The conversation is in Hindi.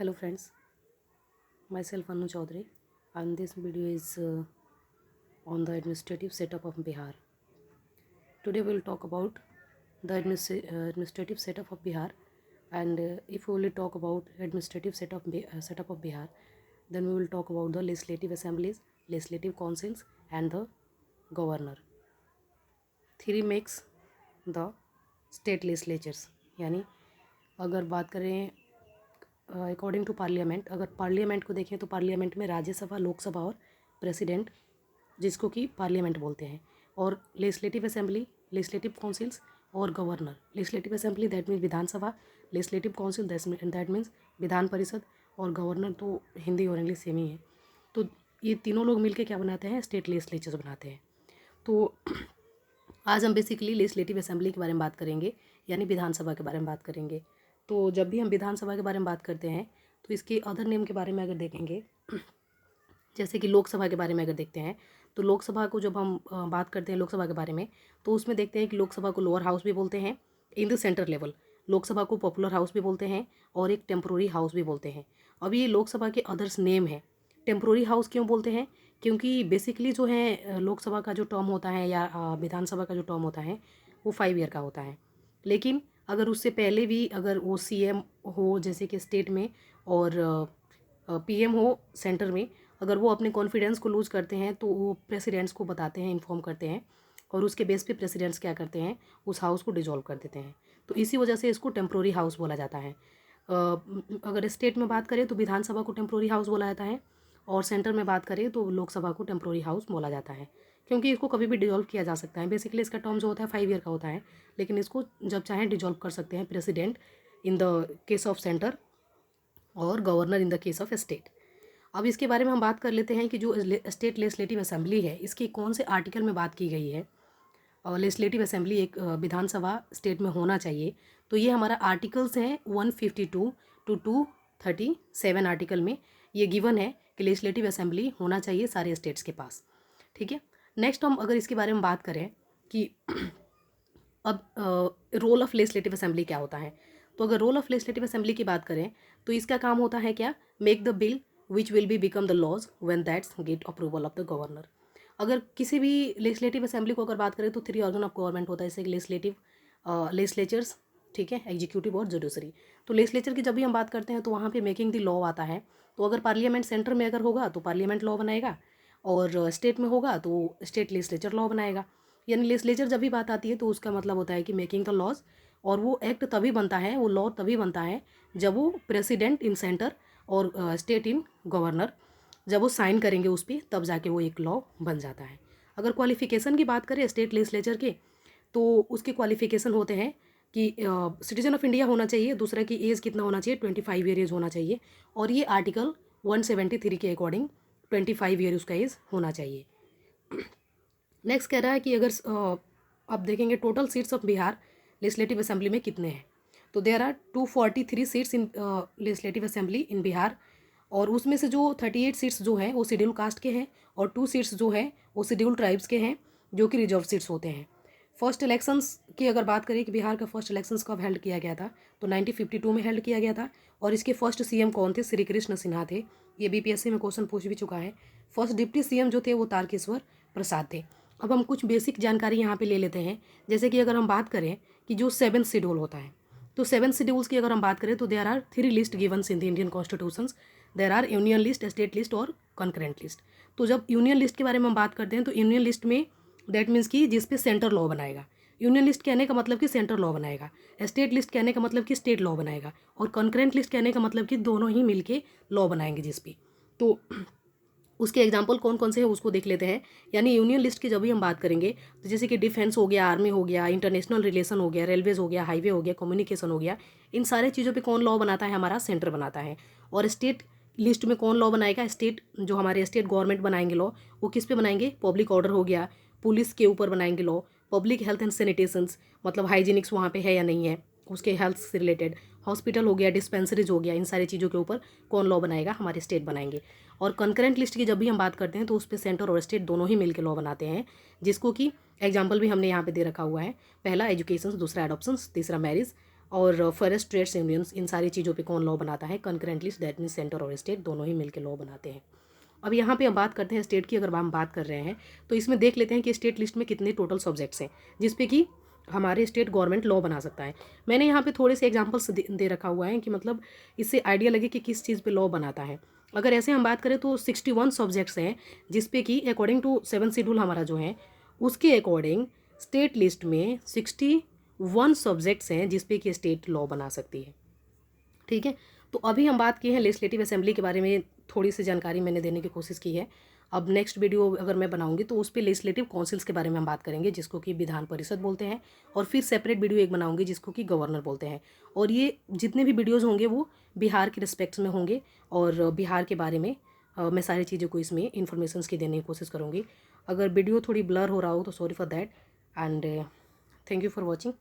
Hello friends, myself Anu Chaudhary and this video is on the administrative setup of Bihar. Today we will talk about the administrative setup of Bihar, and if we will talk about administrative setup of Bihar, then we will talk about the legislative assemblies, legislative councils and the governor. Three makes the state legislatures. यानी अगर बात करें अकॉर्डिंग टू पार्लियामेंट, अगर पार्लियामेंट को देखें तो पार्लियामेंट में राज्यसभा, लोकसभा और प्रेसिडेंट, जिसको कि पार्लियामेंट बोलते हैं, और लेजिस्लेटिव असेंबली, लेजिस्लेटिव काउंसिल्स और governor. Legislative assembly that means Vidhan Sabha, legislative council that means Vidhan Parishad, और गवर्नर तो हिंदी और इंग्लिश सेम ही है। तो ये तीनों लोग मिलकर क्या बनाते हैं? स्टेट लेजिस्लेचर बनाते हैं। तो आज हम बेसिकली लेजिस्लेटिव असेंबली के बारे में बात करेंगे, यानी विधानसभा के बारे में बात करेंगे। तो जब भी हम विधानसभा के बारे में बात करते हैं तो इसके अदर नेम के बारे में अगर देखेंगे, जैसे कि लोकसभा के बारे में अगर देखते हैं, तो लोकसभा को जब हम बात करते हैं लोकसभा के बारे में, तो उसमें देखते हैं कि लोकसभा को लोअर हाउस भी बोलते हैं in the centre level, Lok Sabha को पॉपुलर हाउस भी बोलते हैं और एक टेम्प्रोरी हाउस भी बोलते हैं। अब ये लोकसभा के अदर्स नेम है। टेम्प्रोरी हाउस क्यों बोलते हैं? क्योंकि बेसिकली जो है लोकसभा का जो टर्म होता है या विधानसभा का जो टर्म होता है वो 5 ईयर का होता है। लेकिन अगर उससे पहले भी अगर वो सीएम हो जैसे कि स्टेट में और पीएम हो सेंटर में, अगर वो अपने कॉन्फिडेंस को लूज़ करते हैं तो वो प्रेसिडेंट्स को बताते हैं, इन्फॉर्म करते हैं, और उसके बेस पे प्रेसिडेंट्स क्या करते हैं? उस हाउस को डिजॉल्व कर देते हैं। तो इसी वजह से इसको टेम्प्रोरी हाउस बोला जाता है। अगर स्टेट में बात करें तो विधानसभा को टेम्प्रोरी हाउस बोला जाता है, और सेंटर में बात करें तो लोकसभा को टेम्प्रोरी हाउस बोला जाता है, क्योंकि इसको कभी भी डिजॉल्व किया जा सकता है। बेसिकली इसका टर्म जो होता है 5 ईयर का होता है, लेकिन इसको जब चाहें डिजॉल्व कर सकते हैं president in the case of centre और governor in the case of state. अब इसके बारे में हम बात कर लेते हैं कि जो स्टेट लेजिस्लेटिव असेंबली है इसकी कौन से आर्टिकल में बात की गई है। और लेजिस्लेटिव असेंबली एक विधानसभा स्टेट में होना चाहिए, तो ये हमारा आर्टिकल्स हैं 152 टू 237 आर्टिकल में ये गिवन है कि लेजिस्लेटिव असेंबली होना चाहिए सारे स्टेट्स के पास। ठीक है। नेक्स्ट हम अगर इसके बारे में बात करें कि अब रोल ऑफ लेजिस्लेटिव असेंबली क्या होता है, तो अगर रोल ऑफ लेजिस्लेटिव असेंबली की बात करें तो इसका काम होता है क्या? Make the bill which will be become the laws when that's get approval of the governor. अगर किसी भी लेजिस्लेटिव असेंबली को अगर बात करें तो 3 ऑर्गन ऑफ गवर्नमेंट होता है, जैसे लेजिस्लेटिव, लेजिस्लेचर्स, ठीक है, एग्जीक्यूटिव और जुडिशरी। तो लेजिस्लेचर की जब भी हम बात करते हैं तो वहाँ पे मेकिंग द लॉ आता है। तो अगर पार्लियामेंट सेंटर में अगर होगा तो पार्लियामेंट लॉ बनाएगा, और स्टेट में होगा तो स्टेट लेजिस्लेचर लॉ बनाएगा। यानी लेजिस्लेचर जब भी बात आती है तो उसका मतलब होता है कि मेकिंग द लॉज, और वो एक्ट तभी बनता है, वो लॉ तभी बनता है जब वो प्रेसिडेंट इन सेंटर और स्टेट इन गवर्नर जब वो साइन करेंगे उस पर, तब जाके वो एक लॉ बन जाता है। अगर क्वालिफिकेशन की बात करें स्टेट लेजिस्लेचर के, तो उसके क्वालिफिकेशन होते हैं कि सिटीजन ऑफ इंडिया होना चाहिए, दूसरा की एज कितना होना चाहिए? 25 ईयर एज होना चाहिए, और ये आर्टिकल 173 के अकॉर्डिंग 25 ईयर उसका एज होना चाहिए। नेक्स्ट कह रहा है कि अगर अब देखेंगे total seats of Bihar legislative assembly में कितने हैं, तो there are 243 seats in legislative assembly in Bihar, और उसमें से जो 38 सीट्स जो हैं वो शेड्यूल कास्ट के हैं, और 2 सीट्स जो हैं वो शेड्यूल ट्राइब्स के हैं, जो कि रिजर्व सीट्स होते हैं। फर्स्ट इलेक्शंस की अगर बात करें कि बिहार का फर्स्ट इलेक्शंस कब हेल्ड किया गया था, तो 1952 में हेल्ड किया गया था, और इसके फर्स्ट सीएम कौन थे? श्री कृष्ण सिन्हा थे। ये बीपीएससी में क्वेश्चन पूछ भी चुका है। फर्स्ट डिप्टी सीएम जो थे वो तारकेश्वर प्रसाद थे। अब हम कुछ बेसिक जानकारी यहाँ पे ले लेते हैं, जैसे कि अगर हम बात करें कि जो 7th शेड्यूल होता है, तो 7 शेड्यूल्स की अगर हम बात करें तो there are 3 list givens in the Indian constitutions. There are union list, state list और कंकरेंट लिस्ट। तो जब यूनियन लिस्ट के बारे में हम बात करते हैं तो यूनियन लिस्ट में दैट मीन्स कि जिस पे सेंटर लॉ बनाएगा। यूनियन लिस्ट कहने का मतलब कि सेंटर लॉ बनाएगा, स्टेट लिस्ट कहने का मतलब कि स्टेट लॉ बनाएगा, और कंकरेंट लिस्ट कहने का मतलब कि दोनों ही मिलके लॉ बनाएंगे जिस पे। तो उसके एग्जाम्पल कौन कौन से हैं उसको देख लेते हैं। यानी यूनियन लिस्ट की जब भी हम बात करेंगे तो जैसे कि डिफेंस हो गया, आर्मी हो गया, इंटरनेशनल रिलेशन हो गया, रेलवेज हो गया, हाईवे हो गया, कम्युनिकेशन हो गया, इन सारे चीज़ों पे कौन लॉ बनाता है? हमारा सेंटर बनाता है। और स्टेट लिस्ट में कौन लॉ बनाएगा? स्टेट, जो हमारे स्टेट गवर्नमेंट बनाएंगे लॉ, वो किस पे बनाएंगे? पब्लिक ऑर्डर हो गया, पुलिस के ऊपर बनाएंगे लॉ, पब्लिक हेल्थ एंड सैनिटेशंस, मतलब हाइजीनिक्स वहाँ पे है या नहीं है, उसके हेल्थ से रिलेटेड, हॉस्पिटल हो गया, डिस्पेंसरीज हो गया, इन सारी चीज़ों के ऊपर कौन लॉ बनाएगा? हमारे स्टेट बनाएंगे। और कंकरेंट लिस्ट की जब भी हम बात करते हैं तो उस पर सेंटर और स्टेट दोनों ही मिलकर लॉ बनाते हैं, जिसको कि एग्जाम्पल भी हमने यहाँ पे दे रखा हुआ है। पहला एजुकेशन, दूसरा एडॉप्शन, तीसरा मैरिज, और फॉरेस्ट ट्रेड्स यूनियंस, इन सारी चीज़ों पे कौन लॉ बनाता है कंकरेंटली, दैट मीन्स सेंटर और स्टेट दोनों ही मिलकर लॉ बनाते हैं। अब यहाँ पे हम बात करते हैं स्टेट की। अगर हम बात कर रहे हैं तो इसमें देख लेते हैं कि स्टेट लिस्ट में कितने टोटल सब्जेक्ट्स हैं जिस पे कि हमारे स्टेट गवर्नमेंट लॉ बना सकता है। मैंने यहाँ पे थोड़े से एग्जांपल्स दे रखा हुआ है कि मतलब इससे आइडिया लगे कि किस चीज़ पे लॉ बनाता है। अगर ऐसे हम बात करें तो 61 सब्जेक्ट्स हैं जिस पे कि अकॉर्डिंग टू 7 शेड्यूल हमारा जो है उसके अकॉर्डिंग स्टेट लिस्ट में 61 सब्जेक्ट्स हैं जिस पे कि स्टेट लॉ बना सकती है। ठीक है, तो अभी हम बात की है लेजिस्लेटिव असेंबली के बारे में, थोड़ी सी जानकारी मैंने देने की कोशिश की है। अब नेक्स्ट वीडियो अगर मैं बनाऊंगी तो उस पर लेजिस्लेटिव काउंसिल्स के बारे में हम बात करेंगे जिसको कि विधान परिषद बोलते हैं, और फिर सेपरेट वीडियो एक बनाऊंगी जिसको कि गवर्नर बोलते हैं। और ये जितने भी वीडियोज़ होंगे वो बिहार के रिस्पेक्ट्स में होंगे और बिहार के बारे में मैं सारी चीज़ों को इसमें इन्फॉर्मेशन की देने की कोशिश करूँगी। अगर वीडियो थोड़ी ब्लर हो रहा हो तो sorry for that, and thank you for watching.